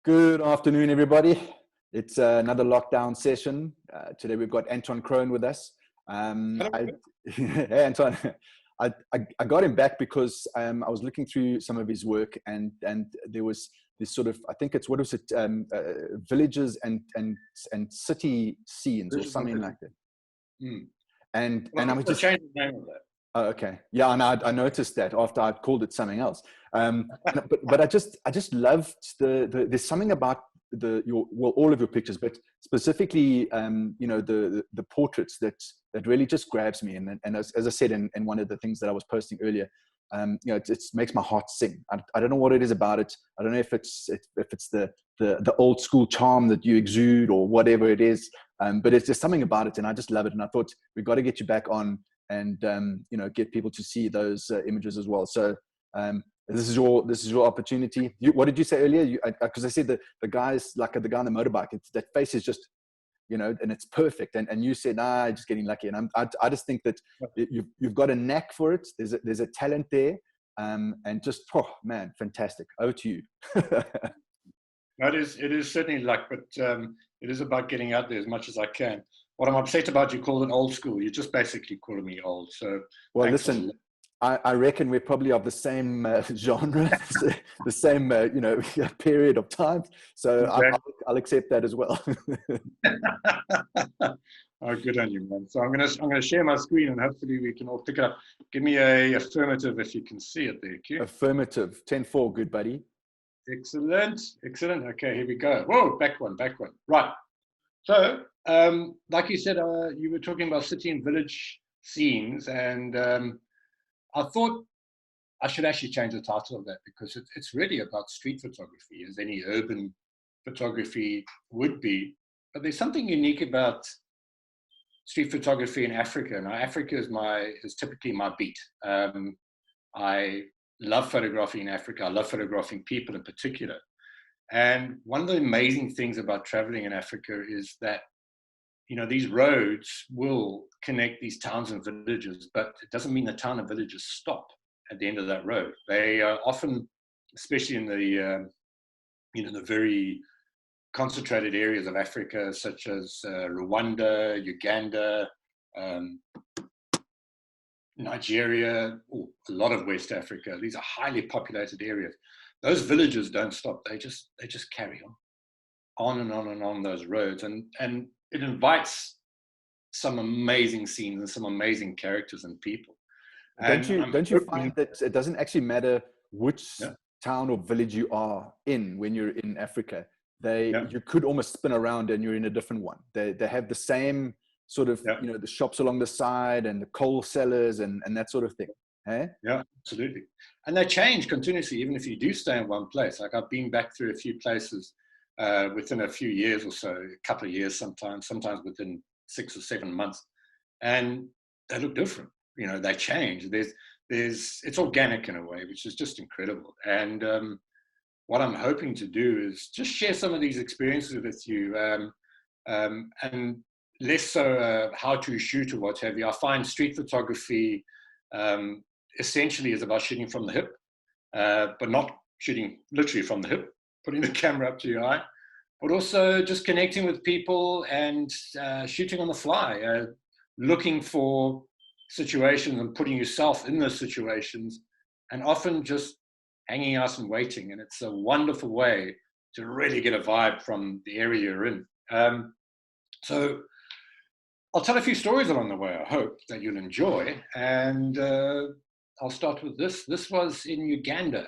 Good afternoon, everybody. It's another lockdown session. Today we've got Anton Crone with us. Hey, Anton. I got him back because I was looking through some of his work, and there was this sort of, I think it's, what was it, villages and city scenes or something like that. Mm. And Well, I was just changed the name of that. Oh, okay. Yeah, and I noticed that after I'd called it something else. But I just loved there's something about all of your pictures, but specifically the portraits that really just grabs me. And as I said in one of the things that I was posting earlier, it makes my heart sing. I don't know what it is about it. I don't know if it's the old school charm that you exude or whatever it is. But it's just something about it, and I just love it. And I thought we've got to get you back on and get people to see those images as well. So this is your opportunity. What did you say earlier? Because I said the guys, like the guy on the motorbike, that face is just, and it's perfect. And you said, nah, just getting lucky. And I just think that you've got a knack for it. There's a talent there, and just, oh man, fantastic. Over to you. It is certainly luck, but it is about getting out there as much as I can. What I'm upset about, you call it old school. You're just basically calling me old. So, well, listen, I reckon we're probably of the same genre, the same period of time. So exactly. I'll accept that as well. Oh, good on you, man. So I'm gonna share my screen and hopefully we can all pick it up. Give me a affirmative if you can see it there, Q. Affirmative. 10-4, good buddy. Excellent. Okay, here we go. Whoa, back one. Right. So, like you said, you were talking about city and village scenes, and I thought I should actually change the title of that because it's really about street photography, as any urban photography would be. But there's something unique about street photography in Africa. Now, Africa is typically my beat. I love photographing in Africa. I love photographing people in particular. And one of the amazing things about traveling in Africa is that, these roads will connect these towns and villages, but it doesn't mean the town and villages stop at the end of that road. They are often, especially in the very concentrated areas of Africa, such as Rwanda, Uganda, Nigeria, a lot of West Africa. These are highly populated areas. Those villages don't stop. They just carry on and on and on those roads, and it invites some amazing scenes and some amazing characters and people. Don't you find that it doesn't actually matter which town or village you are in when you're in Africa? You could almost spin around and you're in a different one. They have the same sort of the shops along the side and the coal cellars and that sort of thing. Eh? Yeah, absolutely. And they change continuously, even if you do stay in one place. Like I've been back through a few places within a few years or so, a couple of years sometimes within 6 or 7 months. And they look different. They change. It's organic in a way, which is just incredible. And what I'm hoping to do is just share some of these experiences with you, and less so how to shoot or what have you. I find street photography essentially is about shooting from the hip, but not shooting literally from the hip, putting the camera up to your eye, but also just connecting with people and shooting on the fly, looking for situations and putting yourself in those situations, and often just hanging out and waiting. And it's a wonderful way to really get a vibe from the area you're in. So I'll tell a few stories along the way, I hope, that you'll enjoy. And I'll start with this. This was in Uganda.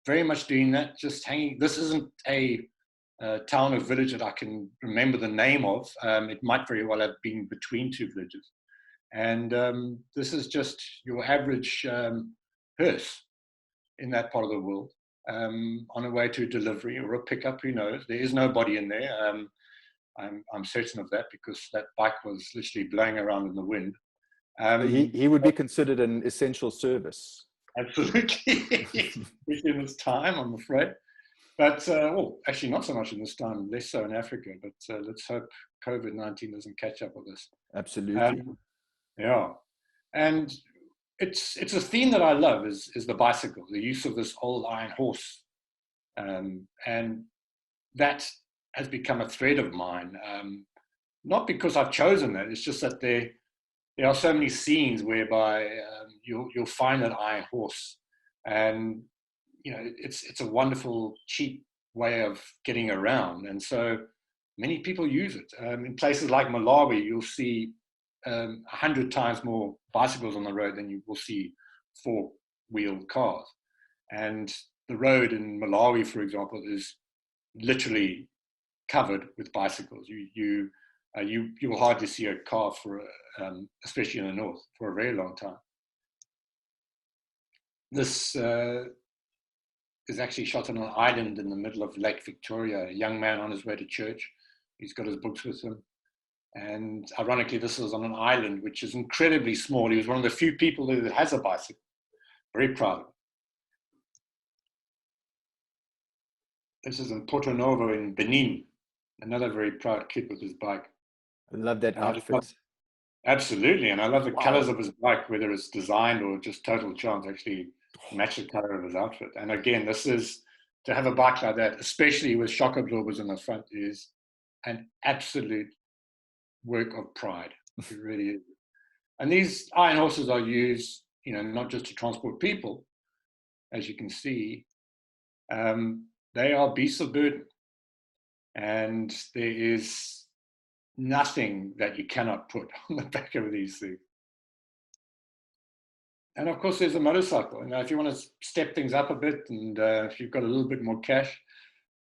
Very much doing that, just hanging. This isn't a town or village that I can remember the name of. It might very well have been between two villages. And this is just your average hearse in that part of the world, on a way to a delivery or a pickup, who knows. There is nobody in there. I'm certain of that because that bike was literally blowing around in the wind. He would be considered an essential service. Absolutely, especially in this time, I'm afraid. But actually not so much in this time, less so in Africa. But let's hope COVID-19 doesn't catch up with us. Absolutely. Yeah, and it's a theme that I love is the bicycle, the use of this old iron horse And that has become a thread of mine. Not because I've chosen that, it's just that there are so many scenes whereby you'll find an iron horse, and it's a wonderful, cheap way of getting around, and so many people use it. In places like Malawi, you'll see 100 times more bicycles on the road than you will see four-wheeled cars. And the road in Malawi, for example, is literally covered with bicycles. You will hardly see a car especially in the north, for a very long time. This is actually shot on an island in the middle of Lake Victoria. A young man on his way to church. He's got his books with him. And ironically, this was on an island which is incredibly small. He was one of the few people that has a bicycle. Very proud of it. This is in Porto Novo in Benin. Another very proud kid with his bike. I love that outfit. Absolutely. And I love the colors of his bike, whether it's designed or just total chance, actually match the color of his outfit. And again, this is, to have a bike like that, especially with shock absorbers in the front, is an absolute work of pride. It really is. And these iron horses are used, not just to transport people, as you can see. They are beasts of burden. And there is nothing that you cannot put on the back of these things. And of course, there's a motorcycle. If you want to step things up a bit, and if you've got a little bit more cash,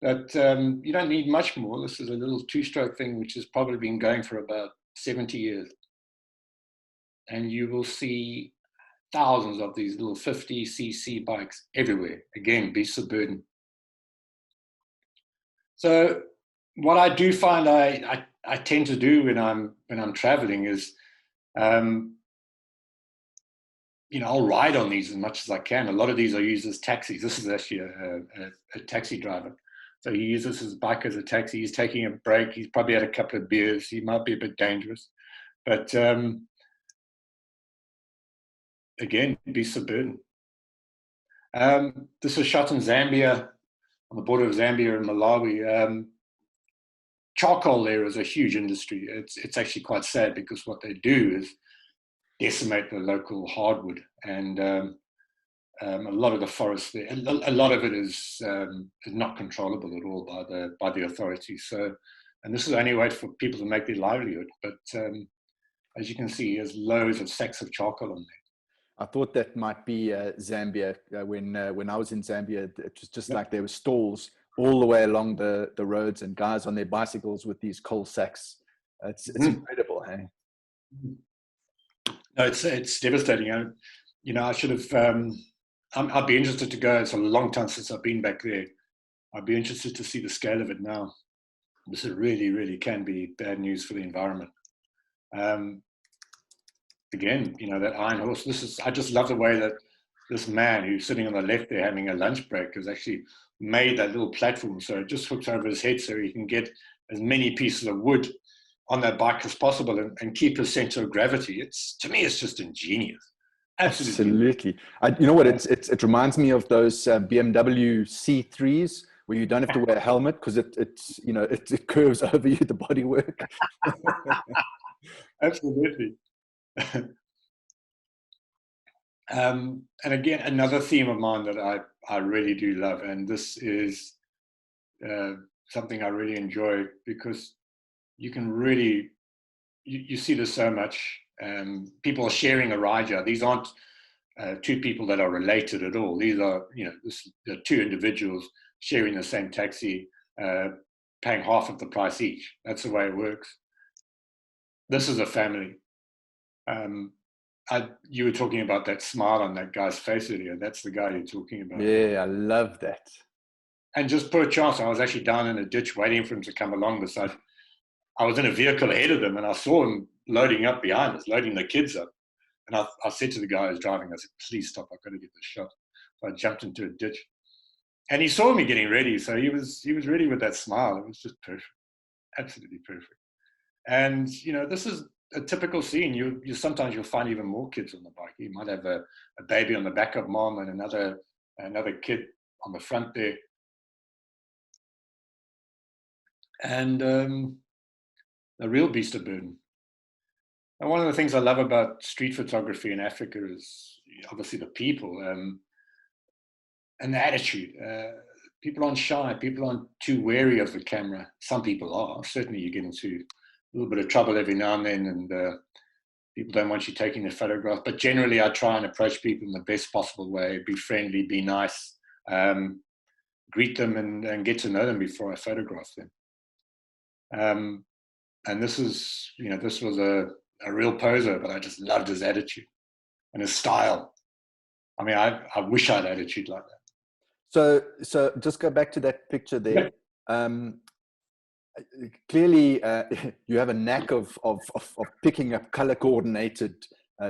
but you don't need much more. This is a little two-stroke thing, which has probably been going for about 70 years. And you will see thousands of these little 50cc bikes everywhere. Again, beasts of burden. So what I do find I tend to do when I'm traveling is, I'll ride on these as much as I can. A lot of these are used as taxis. This is actually a taxi driver. So he uses his bike as a taxi. He's taking a break. He's probably had a couple of beers. He might be a bit dangerous. But again, beasts of burden. This was shot in Zambia, on the border of Zambia and Malawi. Charcoal there is a huge industry. It's actually quite sad, because what they do is decimate the local hardwood, and a lot of the forest there, a lot of it is not controllable at all by the authorities. So, and this is the only way for people to make their livelihood. But as you can see, there's loads of sacks of charcoal on there. I thought that might be Zambia. When I was in Zambia, it was just like there were stalls all the way along the roads, and guys on their bicycles with these coal sacks. It's incredible, hey? No, it's devastating. I should have. I'd be interested to go. It's a long time since I've been back there. I'd be interested to see the scale of it now. This really, really can be bad news for the environment. Again, that iron horse. I just love the way that this man who's sitting on the left there having a lunch break has actually made that little platform, so it just hooks over his head so he can get as many pieces of wood on that bike as possible and keep his center of gravity. To me, it's just ingenious. Absolutely. You know what? It reminds me of those BMW C3s where you don't have to wear a helmet because it curves over you, the bodywork. Absolutely. And again, another theme of mine that I really do love, and this is something I really enjoy, because you can really, you see this so much. People are sharing a ride here. These aren't two people that are related at all. These are, they're two individuals sharing the same taxi, paying half of the price each. That's the way it works. This is a family. You were talking about that smile on that guy's face earlier. That's the guy you're talking about. Yeah, I love that. And just per chance, I was actually down in a ditch waiting for him to come along beside. I was in a vehicle ahead of him, and I saw him loading up behind us, loading the kids up. And I said to the guy who's driving, I said, "Please stop, I've got to get this shot." So I jumped into a ditch. And he saw me getting ready, so he was ready with that smile. It was just perfect, absolutely perfect. And, this is a typical scene. You sometimes you'll find even more kids on the bike. You might have a baby on the back of mom and another kid on the front there. and a real beast of burden. And one of the things I love about street photography in Africa is obviously the people and the attitude. People aren't shy. People aren't too wary of the camera. Some people are. Certainly you get into a little bit of trouble every now and then, and people don't want you taking a photograph. But generally I try and approach people in the best possible way, be friendly, be nice, greet them and get to know them before I photograph them. And this was a real poser, but I just loved his attitude and his style. I mean, I wish I had attitude like that. So just go back to that picture there. Clearly, you have a knack of picking up color coordinated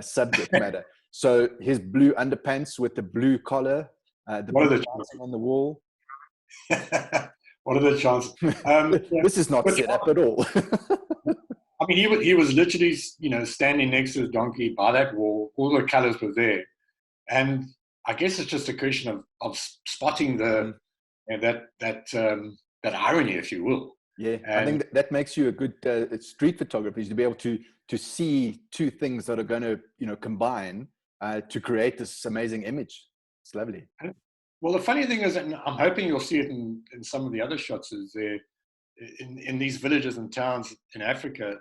subject matter. So his blue underpants with the blue collar, the blue writing on the wall. What are the chances? This is not set up at all. I mean, he was literally, standing next to his donkey by that wall. All the colors were there, and I guess it's just a question of spotting that irony, if you will. Yeah, I think that makes you a good street photographer, is to be able to see two things that are going to combine to create this amazing image. It's lovely. Well, the funny thing is, and I'm hoping you'll see it in some of the other shots, is there in these villages and towns in Africa,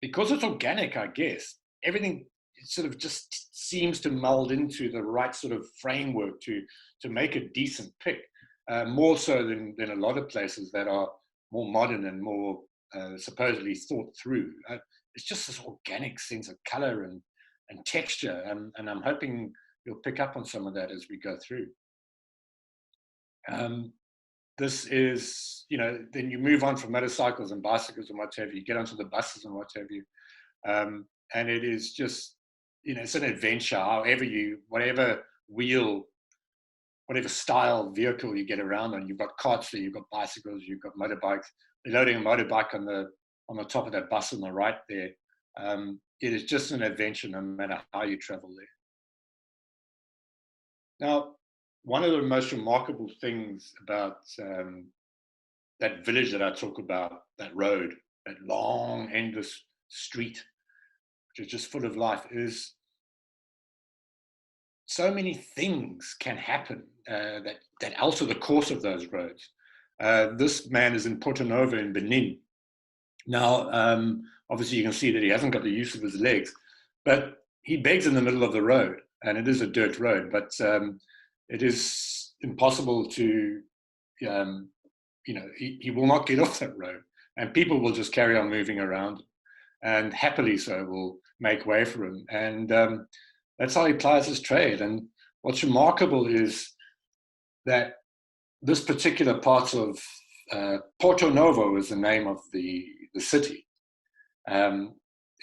because it's organic, I guess, everything sort of just seems to mold into the right sort of framework to make a decent pic, more so than a lot of places that are more modern and more supposedly thought through. It's just this organic sense of color and texture, and I'm hoping you'll pick up on some of that as we go through. This is, then you move on from motorcycles and bicycles and what have you, you get onto the buses and what have you. And it is just, it's an adventure, whatever style vehicle you get around on. You've got carts there, you've got bicycles, you've got motorbikes. They're loading a motorbike on the top of that bus on the right there. It is just an adventure no matter how you travel there. Now, one of the most remarkable things about that village that I talk about, that road, that long, endless street, which is just full of life, is so many things can happen that alter the course of those roads. This man is in Porto Novo in Benin. Now, obviously you can see that he hasn't got the use of his legs, but he begs in the middle of the road, and it is a dirt road, but it is impossible to, he will not get off that road, and people will just carry on moving around, and happily so will make way for him. And that's how he plies his trade. And what's remarkable is that this particular part of Porto Novo is the name of the city,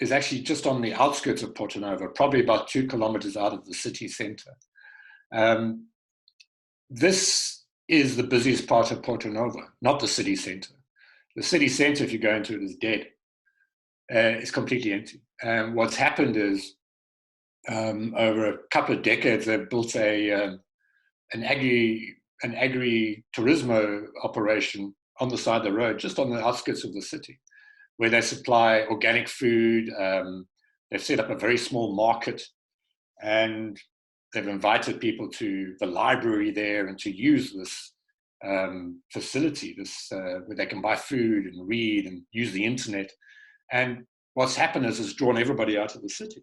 is actually just on the outskirts of Porto Novo, probably about 2 kilometers out of the city center. This is the busiest part of Porto Novo, not the city center. The city center, if you go into it, is dead. It's completely empty. And what's happened is, over a couple of decades, they've built an agri-tourismo operation on the side of the road, just on the outskirts of the city, where they supply organic food. They've set up a very small market, and they've invited people to the library there and to use this facility, where they can buy food and read and use the internet. And what's happened is it's drawn everybody out of the city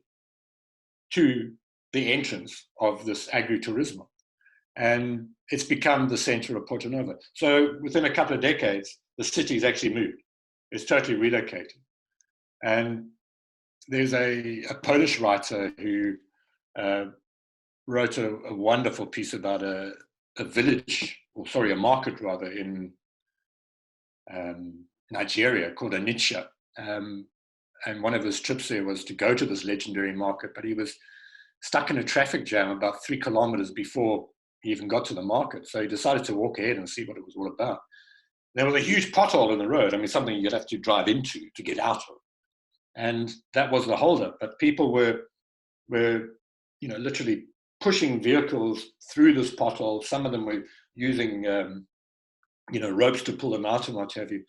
to the entrance of this agri-tourismo. And it's become the center of Porto Novo. So within a couple of decades, the city's actually moved. It's totally relocated. And there's a Polish writer who wrote a wonderful piece about a market rather, in Nigeria called Onitsha. And one of his trips there was to go to this legendary market, but he was stuck in a traffic jam about 3 kilometers before he even got to the market. So he decided to walk ahead and see what it was all about. There was a huge pothole in the road. I mean, something you'd have to drive into to get out of. And that was the holdup. But people were literally pushing vehicles through this pothole. Some of them were using ropes to pull them out and what have you.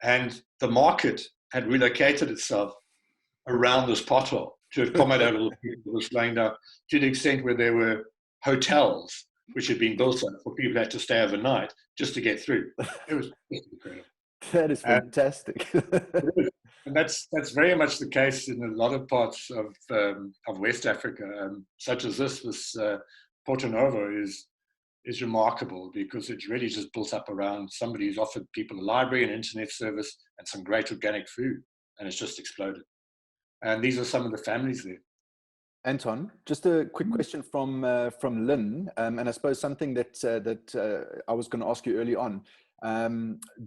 And the market had relocated itself around this pothole to accommodate all the people that were laying down, to the extent where there were hotels which had been built up for people who had to stay overnight just to get through. It was incredible. That is fantastic. And that's very much the case in a lot of parts of West Africa, such as this Porto Novo is remarkable because it's really just built up around somebody who's offered people a library, an internet service, and some great organic food, and it's just exploded. And these are some of the families there. Anton, just a quick question from Lynn, and I suppose something that I was going to ask you early on.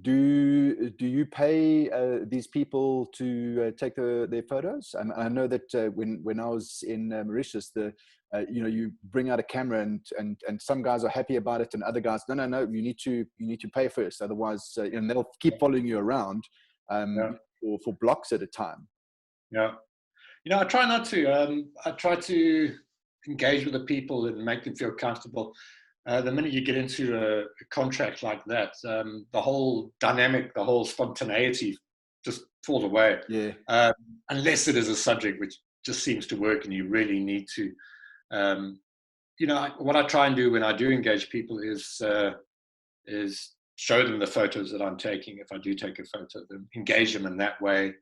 Do you pay these people to take their photos? I know that when I was in Mauritius, you bring out a camera and some guys are happy about it, and other guys, no, you need to pay first, otherwise they'll keep following you around for blocks at a time. Yeah. I try not to. I try to engage with the people and make them feel comfortable. The minute you get into a contract like that, the whole dynamic, the whole spontaneity just falls away. Yeah. Unless it is a subject which just seems to work and you really need to. What I try and do when I do engage people is show them the photos that I'm taking. If I do take a photo of them, engage them in that way.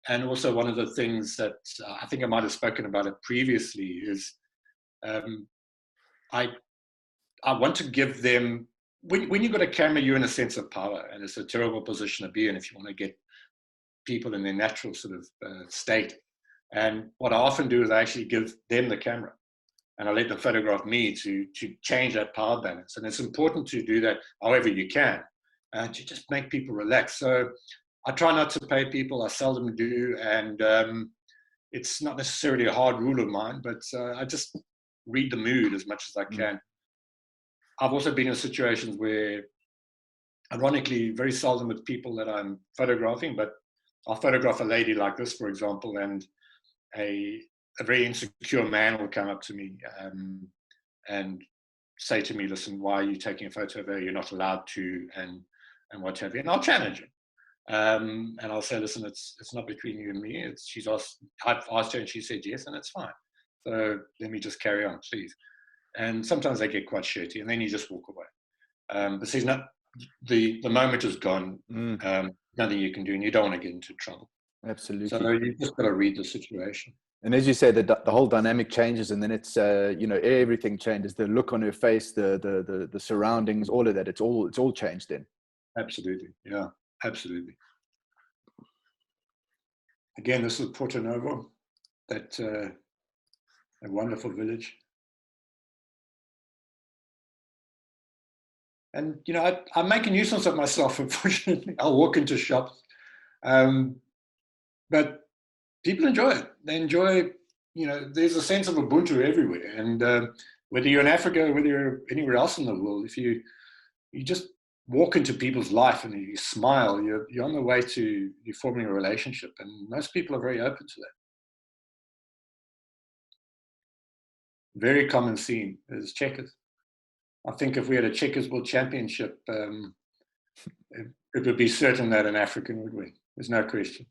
And also one of the things that I think I might have spoken about it previously is I want to give them, when you've got a camera, you're in a sense of power, and it's a terrible position to be in if you want to get people in their natural sort of state. And what I often do is I actually give them the camera and I let them photograph me to change that power balance. And it's important to do that however you can, to just make people relax. So I try not to pay people. I seldom do. And it's not necessarily a hard rule of mine, but I just read the mood as much as I can. I've also been in situations where, ironically, very seldom with people that I'm photographing, but I'll photograph a lady like this, for example, and a very insecure man will come up to me and say to me, listen, why are you taking a photo of her? You're not allowed to, and what have you. And I'll challenge him. And I'll say, listen, it's not between you and me. I've asked her and she said yes, and it's fine. So let me just carry on, please. And sometimes they get quite shirty, and then you just walk away. But see, the moment is gone. Nothing you can do, and you don't want to get into trouble. Absolutely. So you just got to read the situation. And as you say, the whole dynamic changes, and then it's everything changes. The look on her face, the surroundings, all of that. It's all changed then. Absolutely, yeah, absolutely. Again, this is Porto Novo, that a wonderful village. And I make a nuisance of myself. Unfortunately, I'll walk into shops, but people enjoy it. They enjoy, there's a sense of Ubuntu everywhere. And whether you're in Africa or whether you're anywhere else in the world, if you just walk into people's life and you smile, you're on the way to you forming a relationship. And most people are very open to that. Very common scene is checkers. I think if we had a checkers world championship, it would be certain that an African would win. There's no question.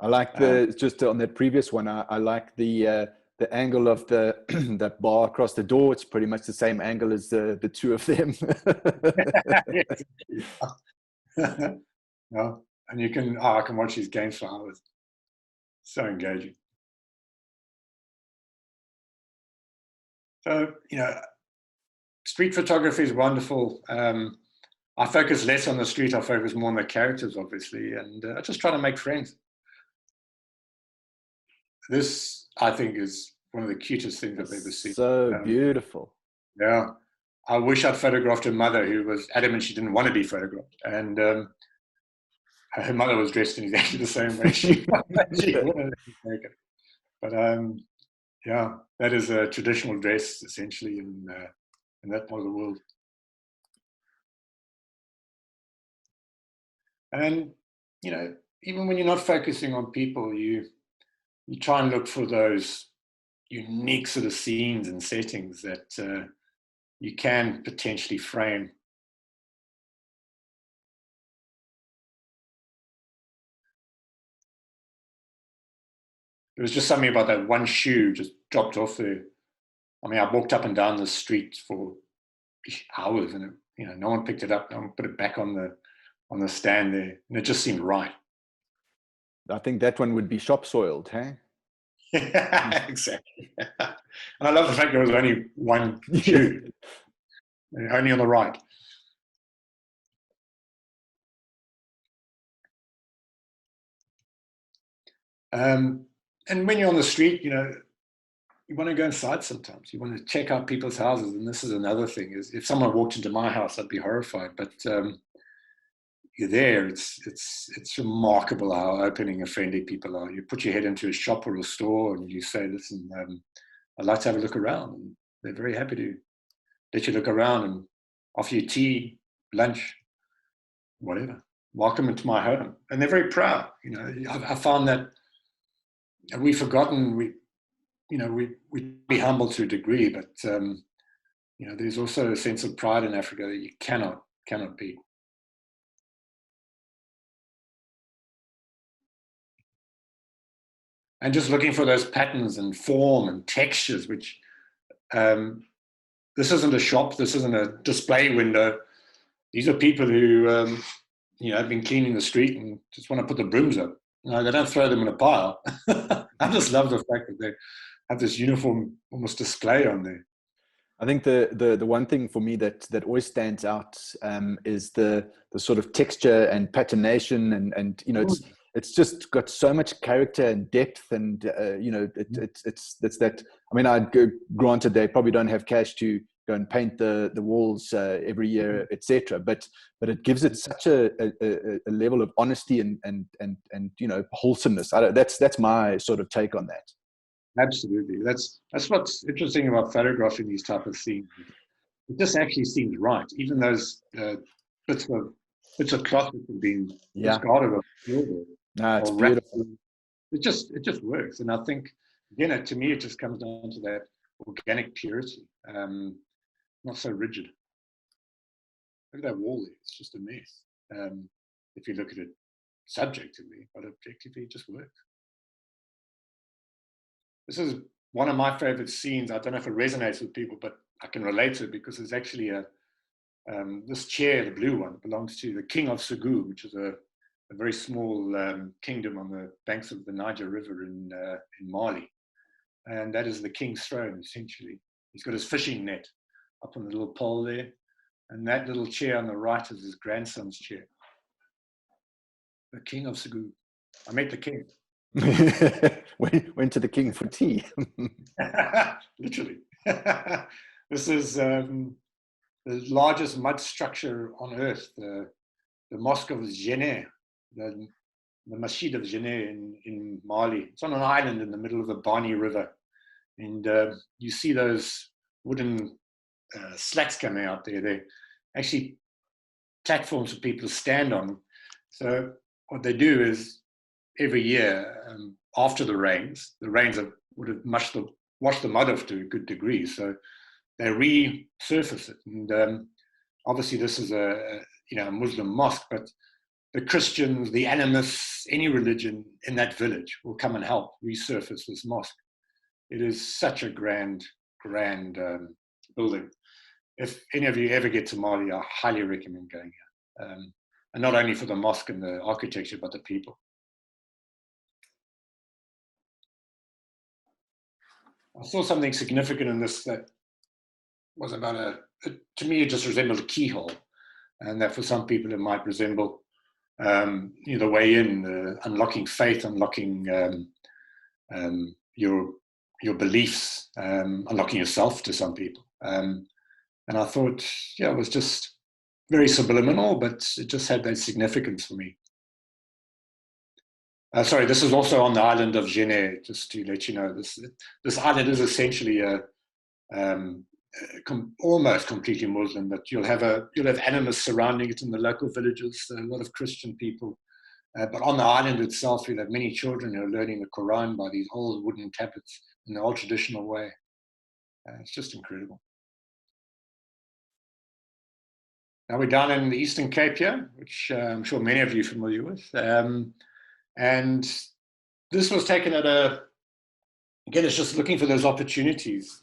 I like just on that previous one. I like the angle of that bar across the door. It's pretty much the same angle as the two of them. No, and I can watch these games for hours. So engaging. So street photography is wonderful. I focus less on the street. I focus more on the characters, obviously, and I just try to make friends. This, I think, is one of the cutest things I've ever seen. So beautiful. Yeah. I wish I'd photographed her mother, who was adamant she didn't want to be photographed. And her mother was dressed in exactly the same way she wanted to take it. But yeah, that is a traditional dress, essentially, in that part of the world. And, even when you're not focusing on people, you try and look for those unique sort of scenes and settings that you can potentially frame there was just something about that one shoe just dropped off there. I mean, I walked up and down the street for hours, and no one picked it up. No one put it back on the stand there, and it just seemed right. I think that one would be shop soiled, hey? Yeah, exactly. And I love the fact there was only one shoe, only on the right. And when you're on the street, you want to go inside sometimes. You want to check out people's houses. And this is another thing, is if someone walked into my house, I'd be horrified. But you're there. It's remarkable how opening and friendly people are. You put your head into a shop or a store and you say, listen, I'd like to have a look around. And they're very happy to let you look around and offer you tea, lunch, whatever. Welcome into my home. And they're very proud. I found that we've forgotten, we be humble to a degree, but there's also a sense of pride in Africa that you cannot beat. And just looking for those patterns and form and textures, which this isn't a shop, this isn't a display window. These are people who have been cleaning the street and just want to put the brooms up. They don't throw them in a pile. I just love the fact that they have this uniform almost display on there. I think the one thing for me that always stands out is the sort of texture and patination, and it's just got so much character and depth, and it's that. I mean, granted they probably don't have cash to go and paint the walls every year, etc. But it gives it such a level of honesty and wholesomeness. That's my sort of take on that. Absolutely, that's what's interesting about photographing these type of scenes. It just actually seems right, even those bits of cloth that have been discarded or it's beautiful. It just works, and I think again, to me, it just comes down to that organic purity. Not so rigid. Look at that wall there. It's just a mess. If you look at it subjectively, but objectively, it just works. This is one of my favorite scenes. I don't know if it resonates with people, but I can relate to it because it's actually this chair, the blue one, belongs to the King of Tsugu, which is a very small kingdom on the banks of the Niger River in Mali. And that is the king's throne, essentially. He's got his fishing net up on the little pole there. And that little chair on the right is his grandson's chair. The King of Tsugu. I met the king. Went to the king for tea. Literally. This is the largest mud structure on earth, the Mosque of Djenné, the Masjid of Djenné in Mali. It's on an island in the middle of the Bani River. And you see those wooden slats coming out there. They're actually platforms for people to stand on. So what they do is every year after the rains would have washed the mud off to a good degree. So they resurface it. And obviously this is a Muslim mosque, but the Christians, the animists, any religion in that village will come and help resurface this mosque. It is such a grand building. If any of you ever get to Mali, I highly recommend going here. And not only for the mosque and the architecture, but the people. I saw something significant in this that was about to me, it just resembled a keyhole. And that for some people, it might resemble the way in, unlocking faith, unlocking your beliefs, unlocking yourself to some people. And I thought, it was just very subliminal, but it just had that significance for me. Sorry, this is also on the island of Djenné, just to let you know. This island is essentially almost completely Muslim, but you'll have animists surrounding it in the local villages, a lot of Christian people. But on the island itself, you'll have many children who are learning the Quran by these old wooden tablets in the old traditional way. It's just incredible. Now we're down in the Eastern Cape here, which I'm sure many of you are familiar with. And this was taken at a again, it's just looking for those opportunities.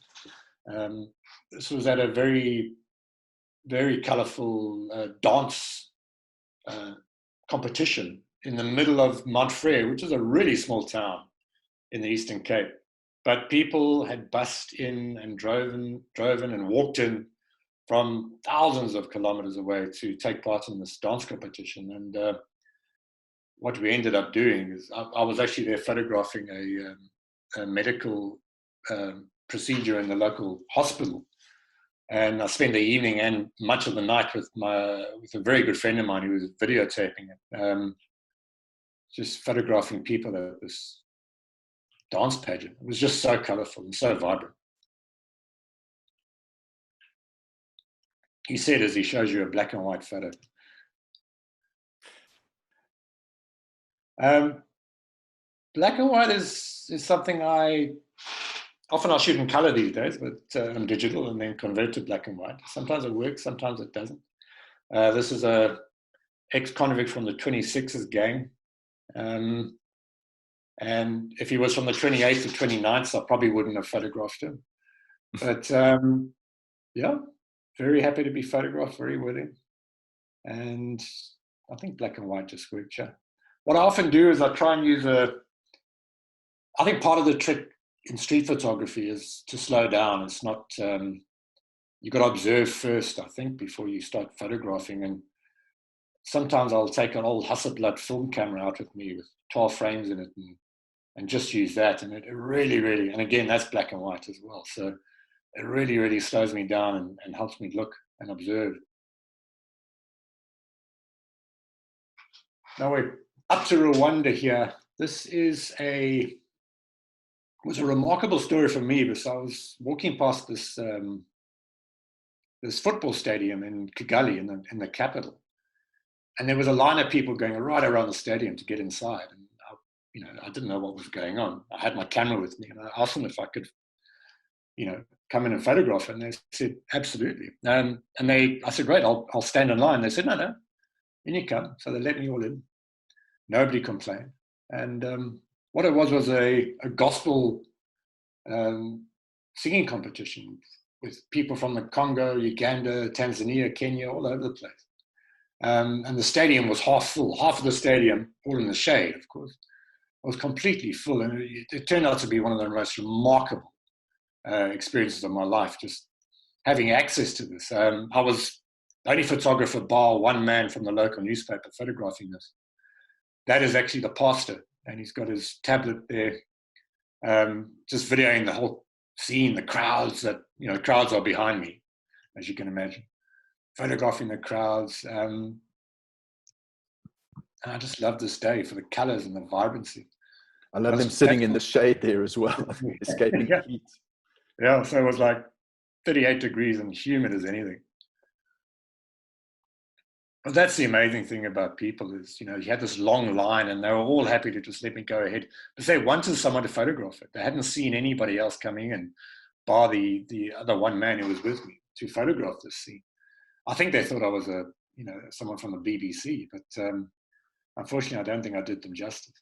This was at a very, very colorful dance competition in the middle of Montfrere, which is a really small town in the Eastern Cape. But people had bussed in and driven and walked in from thousands of kilometers away to take part in this dance competition. And what we ended up doing is I was actually there photographing a medical procedure in the local hospital. And I spent the evening and much of the night with a very good friend of mine who was videotaping it, just photographing people at this dance pageant. It was just so colorful and so vibrant. He said as he shows you a black and white photo. Black and white is something I'll shoot in color these days, but I'm digital and then convert to black and white. Sometimes it works, sometimes it doesn't. This is a ex-convict from the 26th gang. And if he was from the 28th or 29th, I probably wouldn't have photographed him. But yeah, very happy to be photographed, very willing. And I think black and white just works. Yeah. What I often do is I try and use I think part of the trick in street photography is to slow down. It's not, you've got to observe first, I think, before you start photographing. And sometimes I'll take an old Hasselblad film camera out with me with 12 frames in it and just use that. And it really, really, and again, that's black and white as well. So it really, really slows me down and helps me look and observe. Now we're up to Rwanda here. This was a remarkable story for me because I was walking past this football stadium in Kigali in the capital, and there was a line of people going right around the stadium to get inside. And I didn't know what was going on. I had my camera with me, and I asked them if I could, come in and photograph. And they said absolutely. And I said, great, I'll stand in line. They said, no, in you come. So they let me all in. Nobody complained. And what it was a gospel singing competition with people from the Congo, Uganda, Tanzania, Kenya, all over the place. And the stadium was half full. Half of the stadium, all in the shade, of course, was completely full. And it turned out to be one of the most remarkable experiences of my life, just having access to this. I was the only photographer bar one man from the local newspaper photographing this. That is actually the pastor, and he's got his tablet there, just videoing the whole scene, the crowds crowds are behind me, as you can imagine, photographing the crowds. And I just love this day for the colors and the vibrancy. I love them sitting in the shade there as well, escaping yeah. heat. Yeah, so it was like 38 degrees and humid as anything. But that's the amazing thing about people is, you had this long line and they were all happy to just let me go ahead. But they wanted someone to photograph it. They hadn't seen anybody else coming in, bar the other one man who was with me to photograph this scene. I think they thought I was someone from the BBC, but unfortunately, I don't think I did them justice.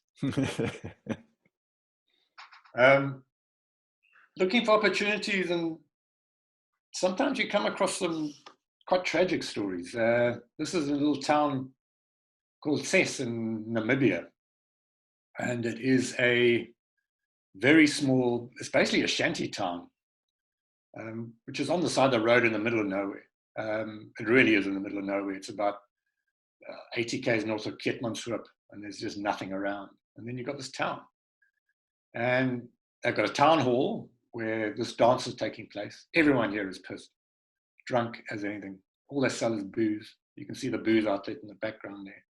Looking for opportunities, and sometimes you come across some quite tragic stories. This is a little town called Ses in Namibia, and it is a very small, it's basically a shanty town, which is on the side of the road in the middle of nowhere. It really is in the middle of nowhere. It's about 80 k's north of Keetmanshoop, and there's just nothing around. And then you've got this town. And they've got a town hall where this dance is taking place. Everyone here is pissed, drunk as anything. All they sell is booze. You can see the booze outlet in the background there.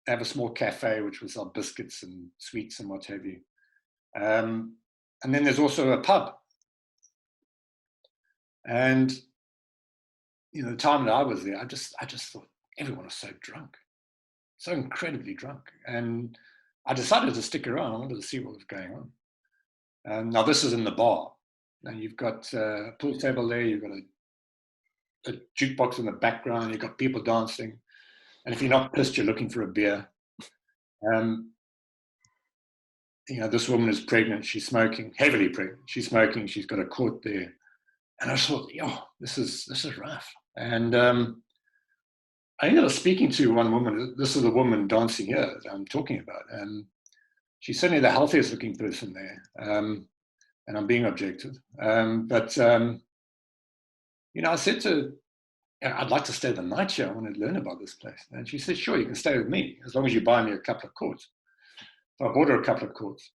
They have a small cafe which will sell biscuits and sweets and what have you. And then there's also a pub. And the time that I was there, I just thought everyone was so drunk, so incredibly drunk. And I decided to stick around. I wanted to see what was going on. Now this is in the bar. Now you've got a pool table there. You've got a jukebox in the background. You've got people dancing. And if you're not pissed, you're looking for a beer. this woman is pregnant, she's smoking, heavily pregnant, she's smoking, she's got a court there. And I thought, this is rough. And I ended up speaking to one woman. This is the woman dancing here that I'm talking about. And she's certainly the healthiest looking person there. And I'm being objective. But I said to her, I'd like to stay the night here. I want to learn about this place. And she said, sure, you can stay with me as long as you buy me a couple of quarts. So I bought her a couple of quarts.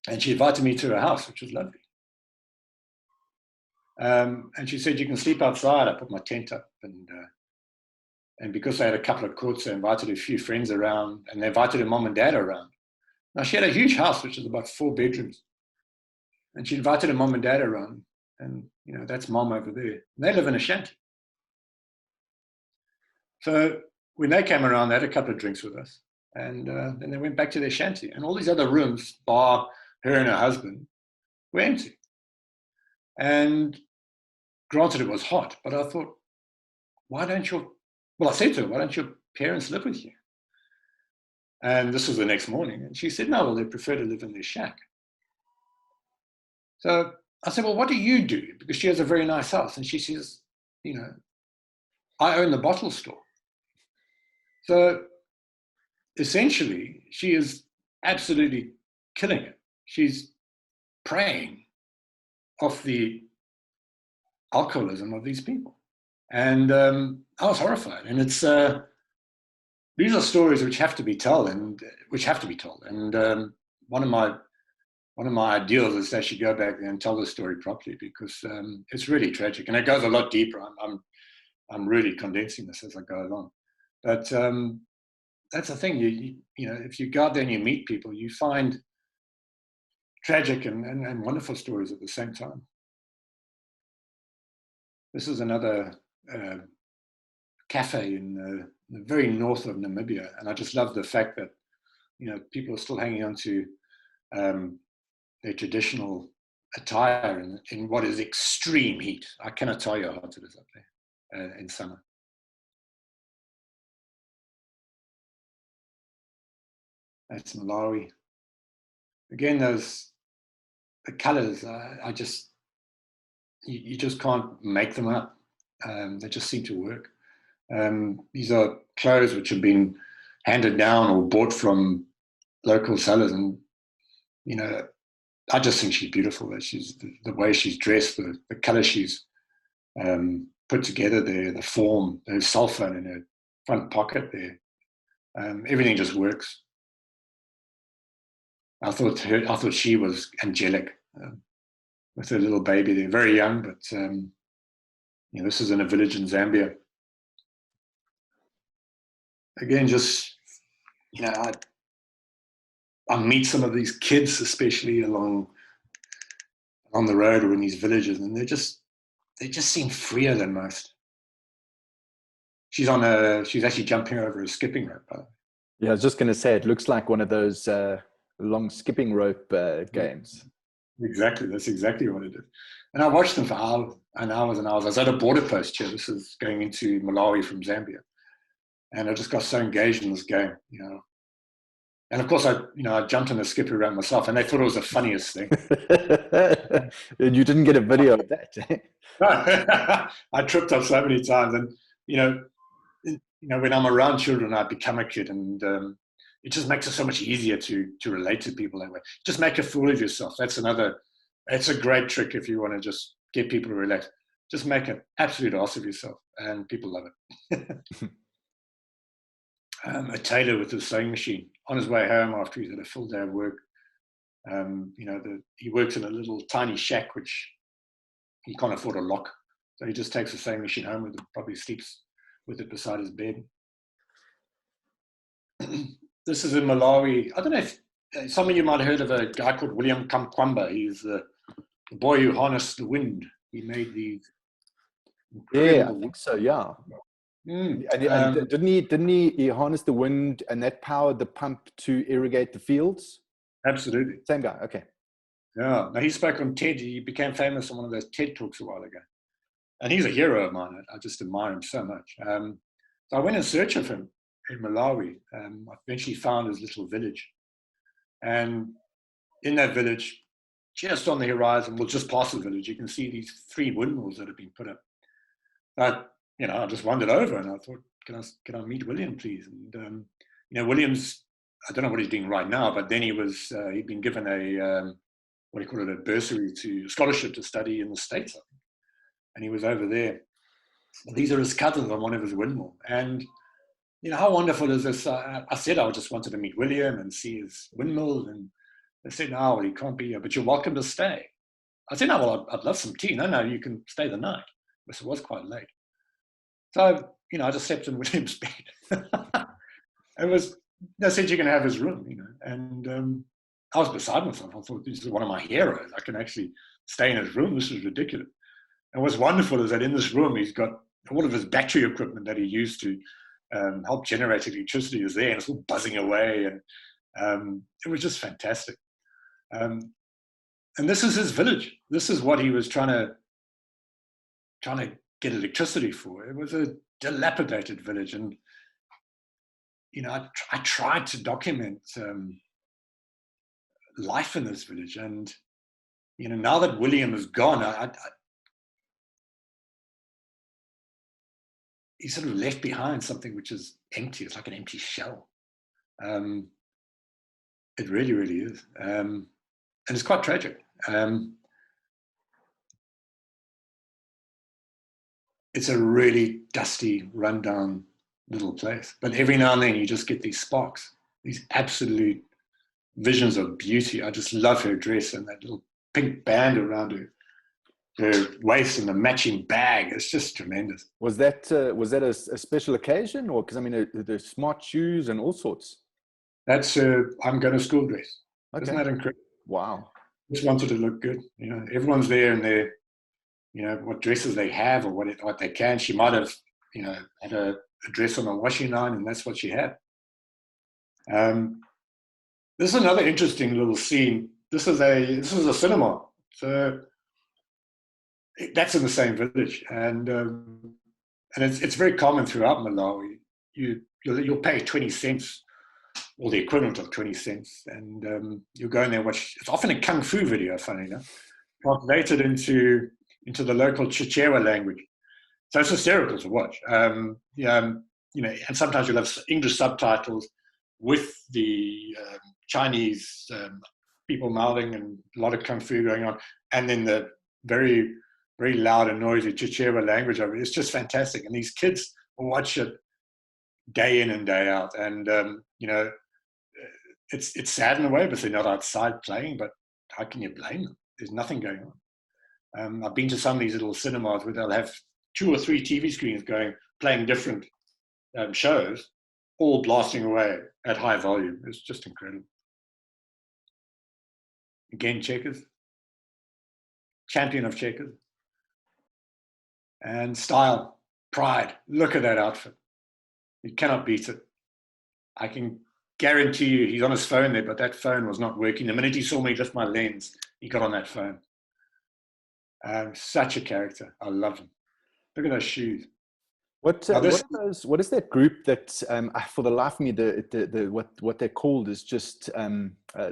And she invited me to her house, which was lovely. And she said, you can sleep outside. I put my tent up. And because I had a couple of quarts, I invited a few friends around. And they invited her mom and dad around. Now, she had a huge house, which was about 4 bedrooms. And she invited her mom and dad around. And, that's mom over there. And they live in a shanty. So when they came around, they had a couple of drinks with us. And then they went back to their shanty. And all these other rooms, bar her and her husband, were empty. And granted, it was hot. But I thought, I said to her, why don't your parents live with you? And this was the next morning. And she said, no, well, they prefer to live in their shack. So I said, well, what do you do? Because she has a very nice house. And she says, I own the bottle store. So essentially, she is absolutely killing it. She's preying off the alcoholism of these people. And I was horrified. And it's these are stories which have to be told. And one of my ideals is that she go back there and tell the story properly, because it's really tragic, and it goes a lot deeper. I'm really condensing this as I go along, but that's the thing. If you go out there and you meet people, you find tragic and wonderful stories at the same time. This is another cafe in the very north of Namibia, and I just love the fact that people are still hanging on to their traditional attire in what is extreme heat. I cannot tell you how hot it is up there in summer. That's Malawi. Again, the colors, you just can't make them up. They just seem to work. These are clothes which have been handed down or bought from local sellers, and I just think she's beautiful. That she's the way she's dressed, the color she's put together there, the form, the cell phone in her front pocket there, everything just works. I thought she was angelic with her little baby there, very young, but this is in a village in Zambia. Again, just I meet some of these kids, especially along the road or in these villages, and they just seem freer than most. She's actually jumping over a skipping rope. Yeah, I was just going to say, it looks like one of those long skipping rope games. Exactly, that's exactly what it is. And I watched them for hours and hours and hours. I was at a border post here. This is going into Malawi from Zambia, and I just got so engaged in this game, And of course, I jumped in a skip around myself, and they thought it was the funniest thing. And you didn't get a video of that. I tripped up so many times, and when I'm around children, I become a kid, and it just makes it so much easier to relate to people that way. Just make a fool of yourself. It's a great trick if you want to just get people to relax. Just make an absolute ass of yourself, and people love it. A tailor with his sewing machine on his way home after he's had a full day of work. He works in a little tiny shack which he can't afford a lock, so he just takes the sewing machine home with him, probably sleeps with it beside his bed. This is in Malawi. I don't know if some of you might have heard of a guy called William Kamkwamba. He's the boy who harnessed the wind. He made these. Yeah, I think so. Yeah. And didn't he harness the wind, and that powered the pump to irrigate the fields? Absolutely. Same guy. Okay. Yeah. Now he spoke on TED. He became famous on one of those TED Talks a while ago. And he's a hero of mine. I just admire him so much. So I went in search of him in Malawi. I eventually found his little village. And in that village, just on the horizon, well, just past the village, you can see these 3 windmills that have been put up. I just wandered over and I thought, can I meet William, please? And William's, I don't know what he's doing right now, but then he'd been given a a bursary to scholarship to study in the States, I think. And he was over there. These are his cousins on one of his windmill. And how wonderful is this? I said I just wanted to meet William and see his windmill, and they said, no, well, he can't be here, but you're welcome to stay. I said, no, well, I'd love some tea. No, you can stay the night. Because it was quite late. So, I just slept in William's bed. They said you can have his room, and I was beside myself. I thought, this is one of my heroes. I can actually stay in his room. This is ridiculous. And what's wonderful is that in this room, he's got all of his battery equipment that he used to help generate electricity is there, and it's all buzzing away. And it was just fantastic. And this is his village. This is what he was trying to get electricity for. It was a dilapidated village. And, I tried to document life in this village. And, now that William is gone, he sort of left behind something which is empty. It's like an empty shell. It really, really is. And it's quite tragic. It's a really dusty, rundown little place. But every now and then you just get these sparks, these absolute visions of beauty. I just love her dress and that little pink band around her waist and the matching bag. It's just tremendous. Was that a special occasion, or because there's smart shoes and all sorts? That's I'm going to school dress. Okay. Isn't that incredible? Wow. Just wanted to look good. Everyone's there in their, what dresses they have or what they can. She might have, had a dress on a washing line, and that's what she had. This is another interesting little scene. This is a cinema. So that's in the same village, and it's very common throughout Malawi. You'll pay 20 cents, or the equivalent of 20 cents, and you'll go in there and watch. It's often a kung fu video, funny enough, translated into the local Chichewa language. So it's hysterical to watch. And sometimes you'll have English subtitles with the Chinese people mouthing and a lot of kung fu going on, and then the very, very loud and noisy Chichewa language of it. It's just fantastic. And these kids will watch it day in and day out. And, it's sad in a way because they're not outside playing, but how can you blame them? There's nothing going on. I've been to some of these little cinemas where they'll have 2 or 3 TV screens playing different shows, all blasting away at high volume. It's just incredible. Again, checkers. Champion of checkers. And style, pride. Look at that outfit. You cannot beat it. I can guarantee you he's on his phone there, but that phone was not working. The minute he saw me lift my lens, he got on that phone. Such a character. I love him. Look at those shoes. What is that group that for the life of me what they're called is just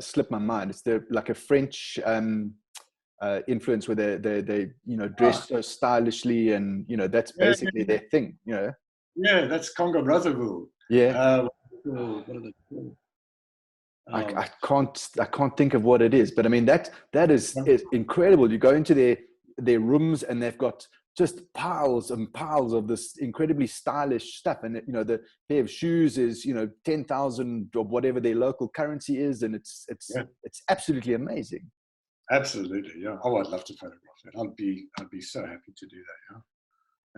slipped my mind. It's like a French influence where they dress so stylishly, and that's basically their thing. Yeah, that's Congo Brazzaville. Yeah. What are they called? I can't think of what it is, but that is incredible. You go into their rooms and they've got just piles and piles of this incredibly stylish stuff, and the pair of shoes is 10,000 or whatever their local currency is, and it's absolutely amazing. Absolutely, yeah. Oh, I'd love to photograph it. I'd be so happy to do that.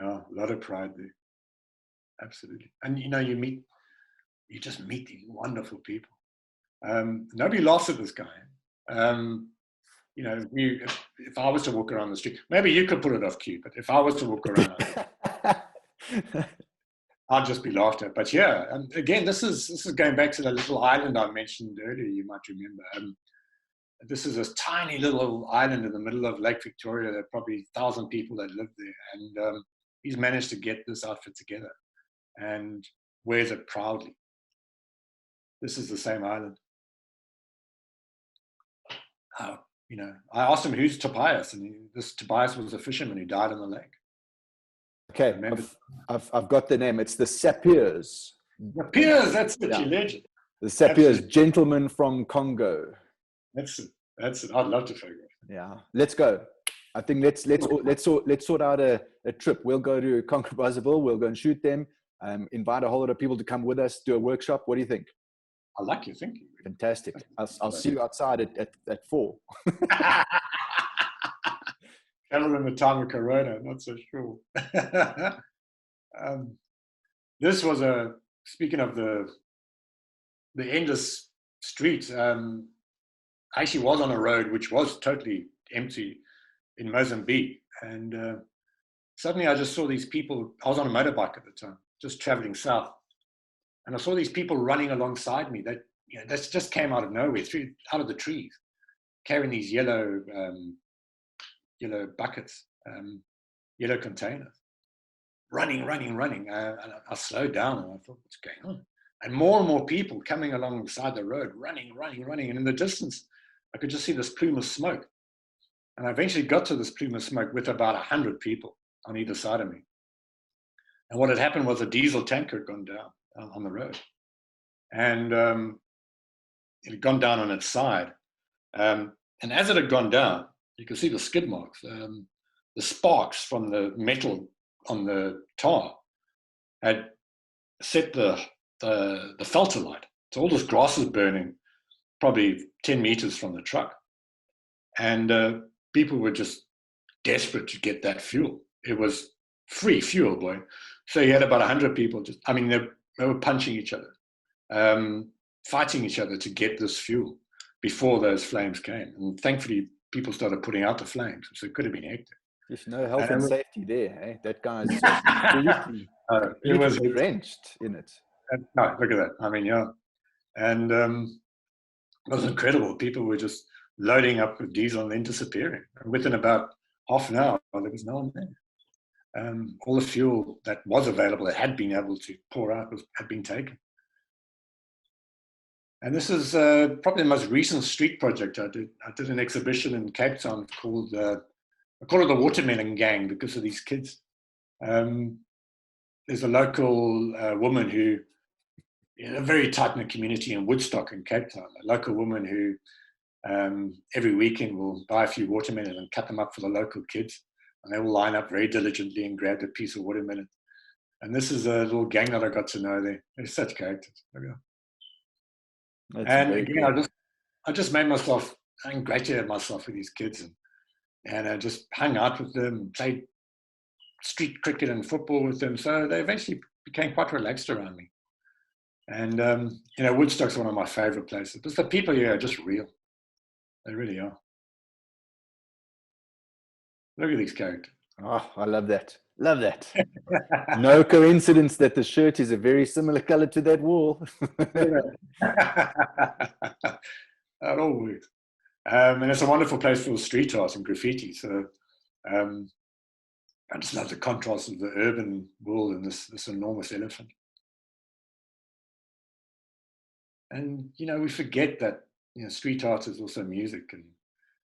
Yeah, a lot of pride there. Absolutely, and you just meet these wonderful people. Nobody laughs at this guy. If I was to walk around the street, maybe you could put it off cue, but if I was to walk around, I'd just be laughed at. But yeah, and again, this is going back to the little island I mentioned earlier. You might remember. This is a tiny little island in the middle of Lake Victoria. There are probably 1,000 people that live there, and he's managed to get this outfit together and wears it proudly. This is the same island. I asked him, who's Tobias? And this Tobias was a fisherman who died on the lake. Okay, I've got the name. It's the Sapiers. The Piers, that's it, you legend. The Sapiers, gentlemen from Congo. That's it. I'd love to figure it. Yeah, let's go. I think let's sort out a trip. We'll go to Congo Brazzaville. We'll go and shoot them. Invite a whole lot of people to come with us, do a workshop. What do you think? I like your thinking. Fantastic. I'll see you outside at 4. Travel in the time of Corona, not so sure. This was speaking of the endless streets, I actually was on a road which was totally empty in Mozambique. And suddenly I just saw these people. I was on a motorbike at the time, just traveling south. And I saw these people running alongside me that just came out of nowhere, out of the trees, carrying these yellow buckets, yellow containers, running. And I slowed down and I thought, what's going on? And more people coming alongside the road, running. And in the distance, I could just see this plume of smoke. And I eventually got to this plume of smoke with about 100 people on either side of me. And what had happened was a diesel tanker had gone down on the road. And it had gone down on its side. And as it had gone down, you could see the skid marks, the sparks from the metal on the tar had set the filter light. So all this grass was burning, probably 10 meters from the truck. And people were just desperate to get that fuel. It was free fuel, boy. So you had about 100 people they were punching each other, fighting each other to get this fuel before those flames came. And thankfully, people started putting out the flames, so it could have been hectic. There's no health and safety there, eh? That guy's it was drenched in it. No, look at that. Yeah. And it was incredible. People were just loading up with diesel and then disappearing. And within about half an hour, there was no one there. All the fuel that was available, that had been able to pour out, had been taken. And this is probably the most recent street project I did. I did an exhibition in Cape Town called, I call it the Watermelon Gang because of these kids. There's a local woman who, in a very tight-knit community in Woodstock in Cape Town, a local woman who every weekend will buy a few watermelons and cut them up for the local kids. And they will line up very diligently and grab a piece of watermelon. And this is a little gang that I got to know there. They're such characters. And again, cool. I just made myself, I congratulated myself with these kids and I just hung out with them, played street cricket and football with them. So they eventually became quite relaxed around me. And, Woodstock's one of my favorite places. Because the people here are just real. They really are. Look at these characters. Oh, I love that. Love that. No coincidence that the shirt is a very similar color to that wall. That all works. And it's a wonderful place for street art and graffiti. So I just love the contrast of the urban world and this enormous elephant. And, we forget that, street art is also music and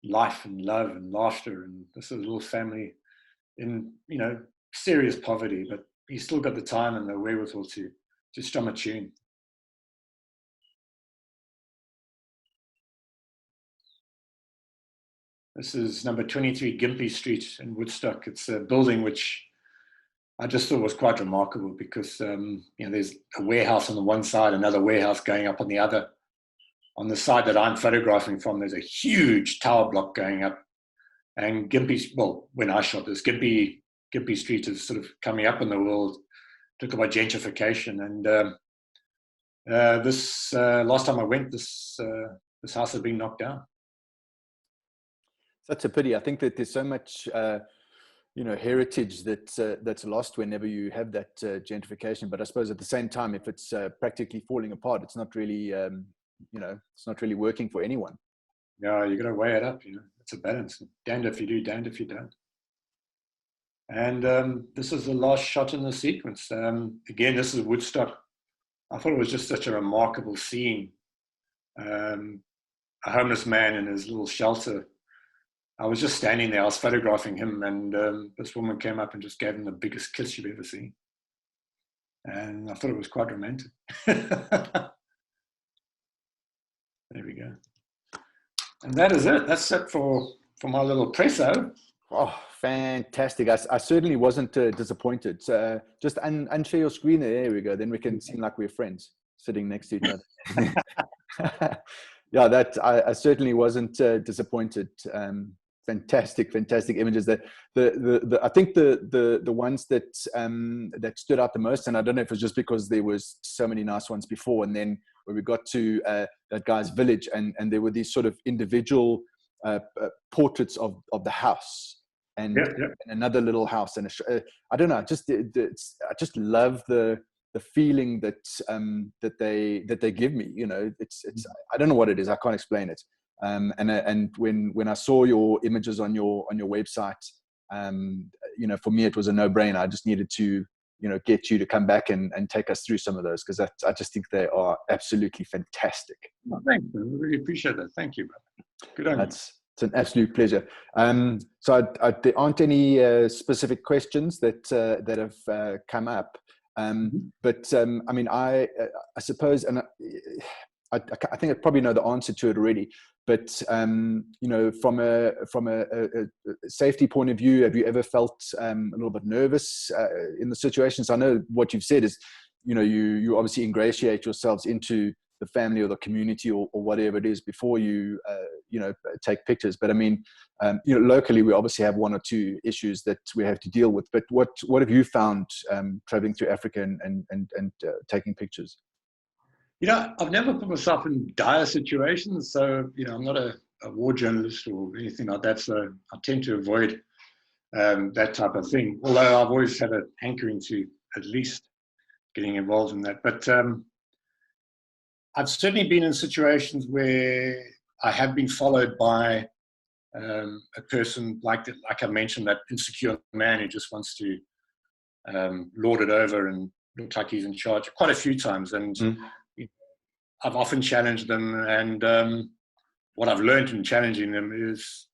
life and love and laughter. And this is a little family in, serious poverty, but he's still got the time and the wherewithal to strum a tune. This is number 23 Gympie Street in Woodstock. It's a building which I just thought was quite remarkable because, there's a warehouse on the one side, another warehouse going up on the other. On the side that I'm photographing from, there's a huge tower block going up. And when I shot this, Gympie Street is sort of coming up in the world, talk about gentrification. And this last time I went, this house had been knocked down. That's a pity. I think that there's so much, heritage that's lost whenever you have that gentrification. But I suppose at the same time, if it's practically falling apart, it's not really, it's not really working for anyone. Yeah, you got to weigh it up. It's a balance. Damned if you do, damned if you don't. And this is the last shot in the sequence. Again, this is Woodstock. I thought it was just such a remarkable scene. a homeless man in his little shelter. I was just standing there. I was photographing him, and this woman came up and just gave him the biggest kiss you've ever seen. And I thought it was quite romantic. There we go. And that is it. That's it for my little presso. Oh, fantastic. I certainly wasn't disappointed. Just unshare your screen there. There we go. Then we can seem like we're friends sitting next to each other. Yeah, that I certainly wasn't disappointed. Fantastic images. That I think the ones that that stood out the most, and I don't know if it was just because there was so many nice ones before, and then when we got to that guy's village, and there were these sort of individual portraits of the house, and, and another little house, and I don't know, I just love the feeling that that they give me. You know, it's I don't know what it is. I can't explain it. And when I saw your images on your website, you know, for me it was a no-brainer. I just needed to, you know, get you to come back and take us through some of those, because I just think they are absolutely fantastic. Well, thank you. I really appreciate that. Thank you, brother. Good on you. It's an absolute pleasure. So there aren't any specific questions that have come up. But I mean, I suppose, and I think I probably know the answer to it already. But you know, from a safety point of view, have you ever felt a little bit nervous in the situations? I know what you've said is, you know, you obviously ingratiate yourselves into the family or the community or whatever it is before you you know, take pictures. But I mean, you know, locally we obviously have one or two issues that we have to deal with. But what have you found traveling through Africa and taking pictures? You know, I've never put myself in dire situations. So, you know, I'm not a war journalist or anything like that. So I tend to avoid that type of thing. Although I've always had a hankering to at least getting involved in that. But I've certainly been in situations where I have been followed by a person like I mentioned, that insecure man who just wants to lord it over and look like he's in charge quite a few times. And I've often challenged them, and what I've learned in challenging them is,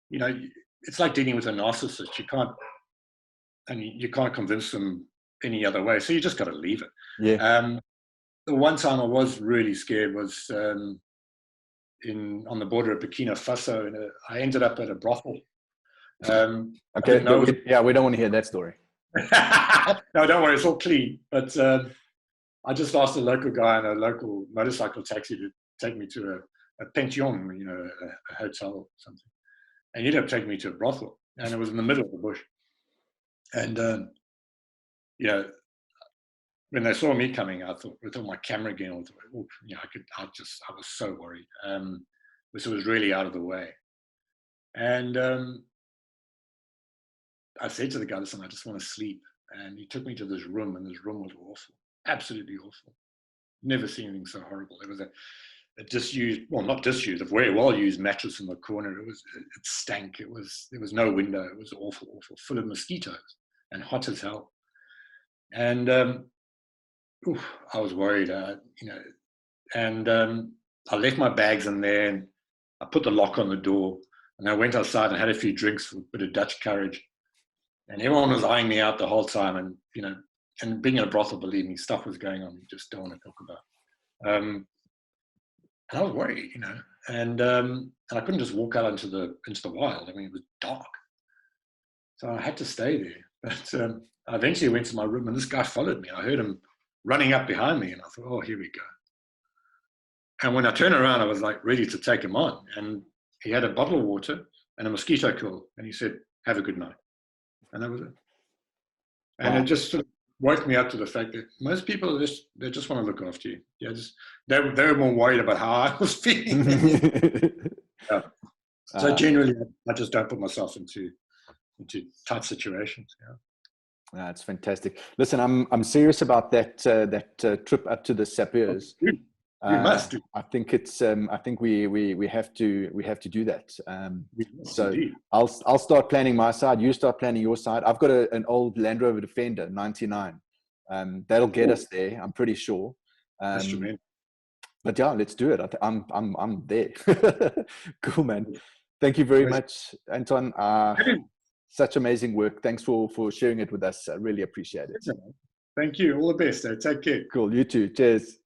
you know, it's like dealing with a narcissist. You can't convince them any other way. So you just got to leave it. Yeah. The one time I was really scared was on the border of Burkina Faso, and I ended up at a brothel. Okay. We don't want to hear that story. No, don't worry. It's all clean. But I just asked a local guy in a local motorcycle taxi to take me to a pension, you know, a hotel or something. And he ended up taking me to a brothel, and it was in the middle of the bush. And, you know, when they saw me coming, I thought, with all my camera again, I thought, oh, you know, I was so worried. This was really out of the way. And I said to the guy, listen, I just want to sleep. And he took me to this room, and this room was awful. Absolutely awful. Never seen anything so horrible. There was a disused, well, not disused, a very well used mattress in the corner. It stank. There was no window. It was awful, full of mosquitoes and hot as hell. And I was worried, you know. And I left my bags in there, and I put the lock on the door, and I went outside and had a few drinks with a bit of Dutch courage. And everyone was eyeing me out the whole time, and you know. And being in a brothel, believe me, stuff was going on you just don't want to talk about. And I was worried, you know, and I couldn't just walk out into the wild. I mean, it was dark, so I had to stay there. But I eventually went to my room, and this guy followed me. I heard him running up behind me, and I thought, oh, here we go. And when I turned around, I was like ready to take him on. And he had a bottle of water and a mosquito coil, and he said, "Have a good night," and that was it. And it just sort of woke me up to the fact that most people they just want to look after you. Yeah, they were more worried about how I was feeling. Yeah. So generally, I just don't put myself into tight situations. Yeah. That's fantastic. Listen, I'm serious about that trip up to the Sapirs. You must do. I think it's. I think we have to do that. So indeed. I'll start planning my side. You start planning your side. I've got an old Land Rover Defender '99. That'll get us there. I'm pretty sure. That's tremendous. But yeah, let's do it. I'm there. Cool, man. Thank you very much, Anton. Such amazing work. Thanks for sharing it with us. I really appreciate it. Thank you. All the best. Take care. Cool. You too. Cheers.